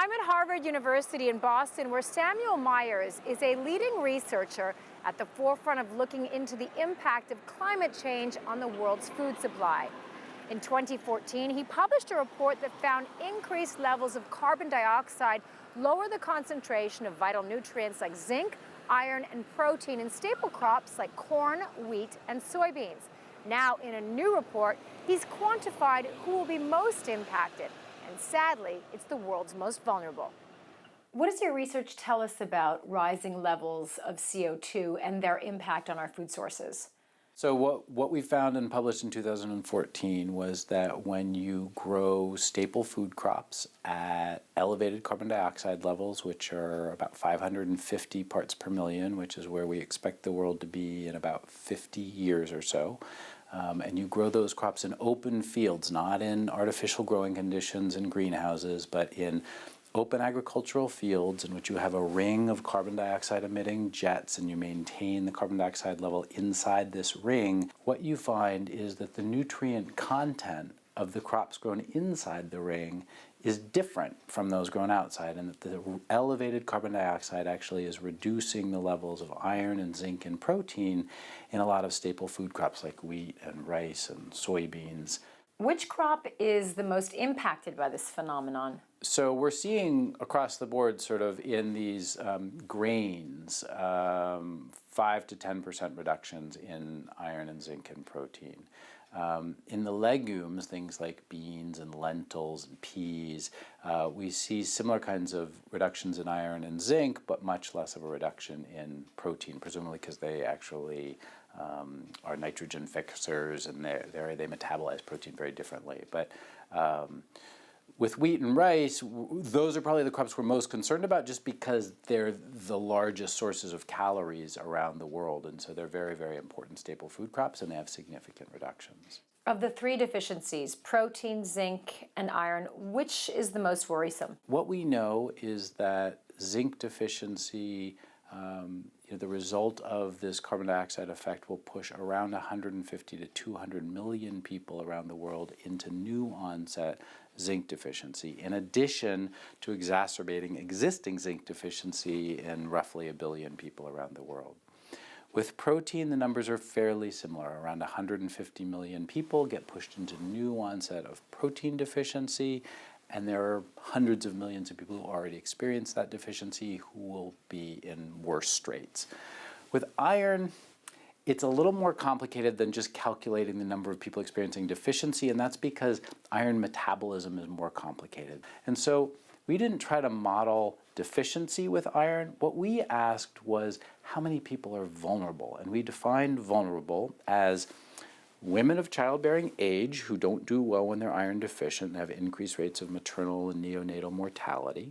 I'm at Harvard University in Boston, where Samuel Myers is a leading researcher at the forefront of looking into the impact of climate change on the world's food supply. In 2014, he published a report that found increased levels of carbon dioxide lower the concentration of vital nutrients like zinc, iron, and protein in staple crops like corn, wheat, and soybeans. Now, in a new report, he's quantified who will be most impacted. And sadly, it's the world's most vulnerable. What does your research tell us about rising levels of CO2 and their impact on our food sources? So what we found and published in 2014 was that when you grow staple food crops at elevated carbon dioxide levels, which are about 550 parts per million, which is where we expect the world to be in about 50 years or so, and you grow those crops in open fields, not in artificial growing conditions in greenhouses, but in open agricultural fields in which you have a ring of carbon dioxide emitting jets and you maintain the carbon dioxide level inside this ring, what you find is that the nutrient content of the crops grown inside the ring is different from those grown outside, and that the elevated carbon dioxide actually is reducing the levels of iron and zinc and protein in a lot of staple food crops like wheat and rice and soybeans. Which crop is the most impacted by this phenomenon? So we're seeing across the board sort of in these grains 5 to 10% reductions in iron and zinc and protein. In the legumes, things like beans and lentils and peas, we see similar kinds of reductions in iron and zinc, but much less of a reduction in protein, presumably because they actually are nitrogen fixers and they metabolize protein very differently. But with wheat and rice, those are probably the crops we're most concerned about just because they're the largest sources of calories around the world. And so they're very, very important staple food crops, and they have significant reductions. Of the three deficiencies, protein, zinc, and iron, which is the most worrisome? What we know is that zinc deficiency, the result of this carbon dioxide effect will push around 150 to 200 million people around the world into new onset zinc deficiency, in addition to exacerbating existing zinc deficiency in roughly 1 billion people around the world. With protein, the numbers are fairly similar. Around 150 million people get pushed into new onset of protein deficiency, and there are hundreds of millions of people who already experience that deficiency who will be in worse straits. With iron, it's a little more complicated than just calculating the number of people experiencing deficiency, and that's because iron metabolism is more complicated. And so we didn't try to model deficiency with iron. What we asked was how many people are vulnerable, and we defined vulnerable as women of childbearing age who don't do well when they're iron deficient and have increased rates of maternal and neonatal mortality,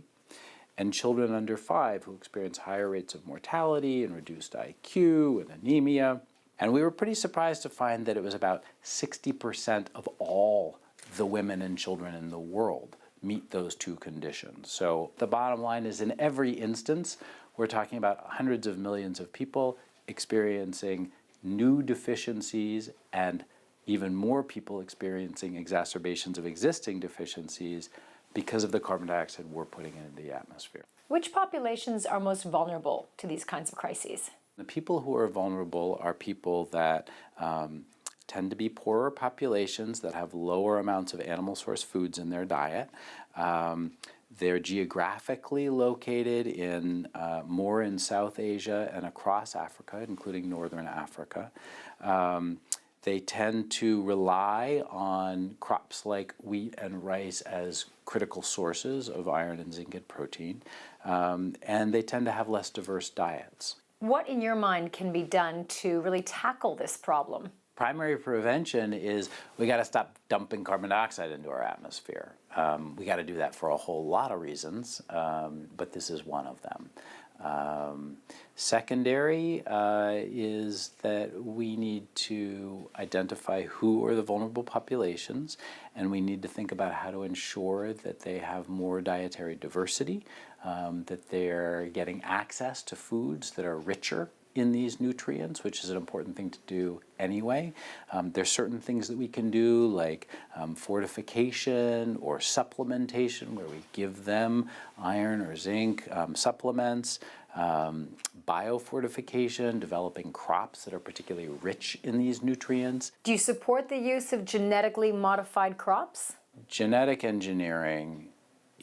and children under 5 who experience higher rates of mortality and reduced IQ and anemia. And we were pretty surprised to find that it was about 60% of all the women and children in the world meet those two conditions. So the bottom line is, in every instance, we're talking about hundreds of millions of people experiencing new deficiencies, and even more people experiencing exacerbations of existing deficiencies because of the carbon dioxide we're putting into the atmosphere. Which populations are most vulnerable to these kinds of crises? The people who are vulnerable are people that tend to be poorer populations that have lower amounts of animal source foods in their diet. They're geographically located in more in South Asia and across Africa, including Northern Africa. They tend to rely on crops like wheat and rice as critical sources of iron and zinc and protein, and they tend to have less diverse diets. What, in your mind, can be done to really tackle this problem? Primary prevention is we got to stop dumping carbon dioxide into our atmosphere. We got to do that for a whole lot of reasons, but this is one of them. Secondary is that we need to identify who are the vulnerable populations, and we need to think about how to ensure that they have more dietary diversity, that they're getting access to foods that are richer in these nutrients, which is an important thing to do anyway. There's certain things that we can do, like fortification or supplementation, where we give them iron or zinc supplements. Biofortification, developing crops that are particularly rich in these nutrients. Do you support the use of genetically modified crops? Genetic engineering,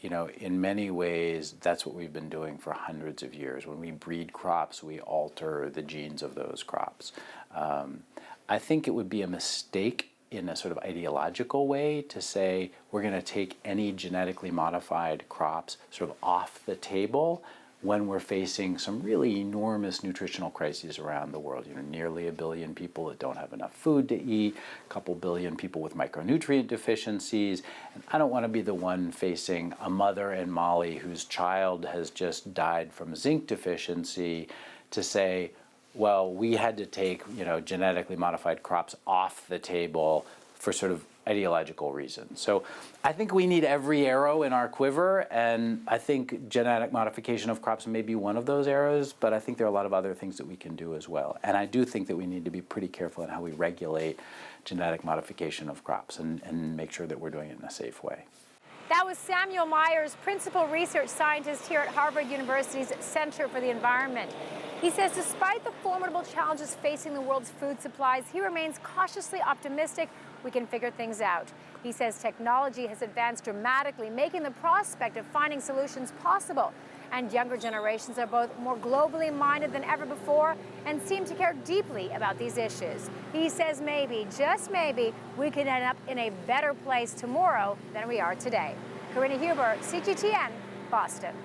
in many ways, that's what we've been doing for hundreds of years. When we breed crops, we alter the genes of those crops. I think it would be a mistake in a sort of ideological way to say we're going to take any genetically modified crops sort of off the table when we're facing some really enormous nutritional crises around the world. Nearly 1 billion people that don't have enough food to eat, a couple billion people with micronutrient deficiencies. And I don't want to be the one facing a mother in Mali whose child has just died from zinc deficiency to say, well, we had to take, genetically modified crops off the table for sort of ideological reasons. So I think we need every arrow in our quiver, and I think genetic modification of crops may be one of those arrows, but I think there are a lot of other things that we can do as well. And I do think that we need to be pretty careful in how we regulate genetic modification of crops and make sure that we're doing it in a safe way. That was Samuel Myers, principal research scientist here at Harvard University's Center for the Environment. He says despite the formidable challenges facing the world's food supplies, he remains cautiously optimistic we can figure things out. He says technology has advanced dramatically, making the prospect of finding solutions possible. And younger generations are both more globally minded than ever before and seem to care deeply about these issues. He says maybe, just maybe, we can end up in a better place tomorrow than we are today. Karina, CGTN, Boston.